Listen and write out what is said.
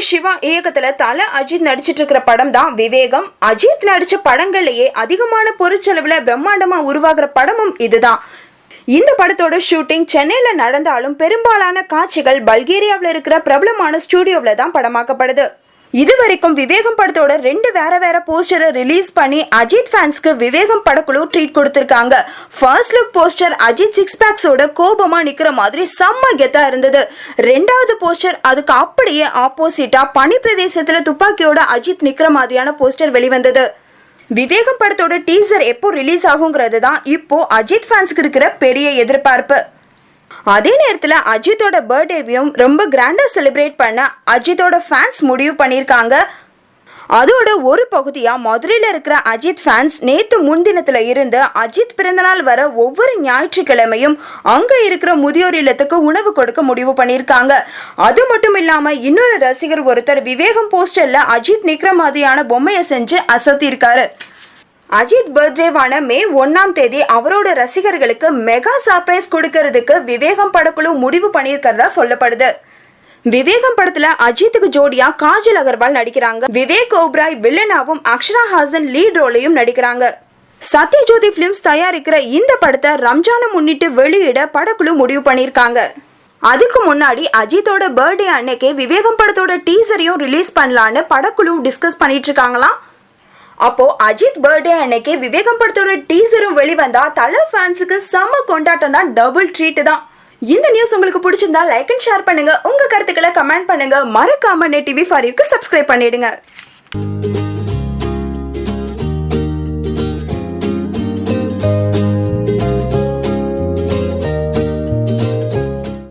சிவா இயக்கத்துல தல அஜித் நடிச்சிட்டு இருக்கிற படம் தான் விவேகம். அஜித் நடிச்ச படங்கள்லயே அதிகமான பொருட்செலவுல பிரம்மாண்டமா உருவாகிற படமும் இதுதான். இந்த படத்தோட ஷூட்டிங் சென்னையில நடந்தாலும் பெரும்பாலான காட்சிகள் பல்கேரியாவில் இருக்கிற பிரபலமான ஸ்டுடியோவில் தான் படமாக்கப்படுது. இதுவரைக்கும் விவேகம் படத்தோட 2 வேற போஸ்டரை ரிலீஸ் பண்ணி அஜித் ஃபேன்ஸ்க்கு விவேகம் படக்குழு ட்ரீட் கொடுத்திருக்காங்க. ஃபர்ஸ்ட் லுக் போஸ்டர் அஜித் 6 பேக்ஸோட கோபமா நிக்கிற மாதிரி செம்ம கெத்தா இருந்தது. 2வது போஸ்டர் அதுக்கு அப்படியே ஆப்போசிட்டா பனி பிரதேசத்துல துப்பாக்கியோட அஜித் நிக்கிற மாதிரியான போஸ்டர் வெளிவந்தது. விவேகம் படத்தோட டீசர் எப்போ ரிலீஸ் ஆகுங்கிறது தான் இப்போ அஜித் ஃபேன்ஸ்க்கு இருக்கிற பெரிய எதிர்பார்ப்பு. அதே நேரத்தில் அஜித்தோட பர்த்டேவையும் ரொம்ப கிராண்டா செலிப்ரேட் பண்ண அஜித்தோட ஃபேன்ஸ் முடிவு பண்ணியிருக்காங்க. அதோட ஒரு பகுதியா மதுரையில் இருக்கிற அஜித் ஃபேன்ஸ் நேற்று முன்தினத்துல இருந்து அஜித் பிறந்தநாள் வர ஒவ்வொரு ஞாயிற்றுக்கிழமையும் அங்க இருக்கிற முதியோர் இல்லத்துக்கு உணவு கொடுக்க முடிவு பண்ணியிருக்காங்க. அது மட்டும் இல்லாம இன்னொரு ரசிகர் ஒருத்தர் விவேகம் போஸ்டர்ல அஜித் நிக்கிற மாதிரியான பொம்மையை செஞ்சு அசத்தியிருக்காரு. அஜித் பர்த்டேவான மே 1ஆம் தேதி அவரோட ரசிகர்களுக்கு மெகா சர்ப்ரைஸ் கொடுக்கறதுக்கு விவேகம் படக்குழு முடிவு பண்ணியிருக்கிறதா சொல்லப்படுது. விவேகம் படத்துல அஜித்துக்கு ஜோடியா காஜல் அகர்வால் நடிக்கிறாங்க. விவேக் ஓப்ராய் வில்லனாவும் அக்ஷரா ஹாசன் லீட் ரோலையும் நடிக்கிறாங்க. சத்யஜோதி பிலிம்ஸ் தயாரிக்கிற இந்த படத்தை ரம்ஜானை முன்னிட்டு வெளியிட படக்குழு முடிவு பண்ணியிருக்காங்க. அதுக்கு முன்னாடி அஜித்தோட பர்த்டே அன்னைக்கே விவேகம் படத்தோட டீசரையும் ரிலீஸ் பண்ணலான்னு படக்குழு டிஸ்கஸ் பண்ணிட்டு இருக்காங்களாம். அப்போ அஜித் பர்த்டே அன்னைக்கு விவேகம் படத்தோட டீசரும் வெளிவந்தா தல ஃபேன்ஸுக்கு செம்ம கொண்டாட்டம் தான், டபுள் ட்ரீட் தான். இந்த நியூஸ் உங்களுக்கு பிடிச்சிருந்தா லைக் அண்ட் ஷேர் பண்ணுங்க. உங்க கருத்துக்களை கமெண்ட் பண்ணுங்க. மறக்காம NET TV4U க்கு சப்ஸ்கிரைப் பண்ணிடுங்க.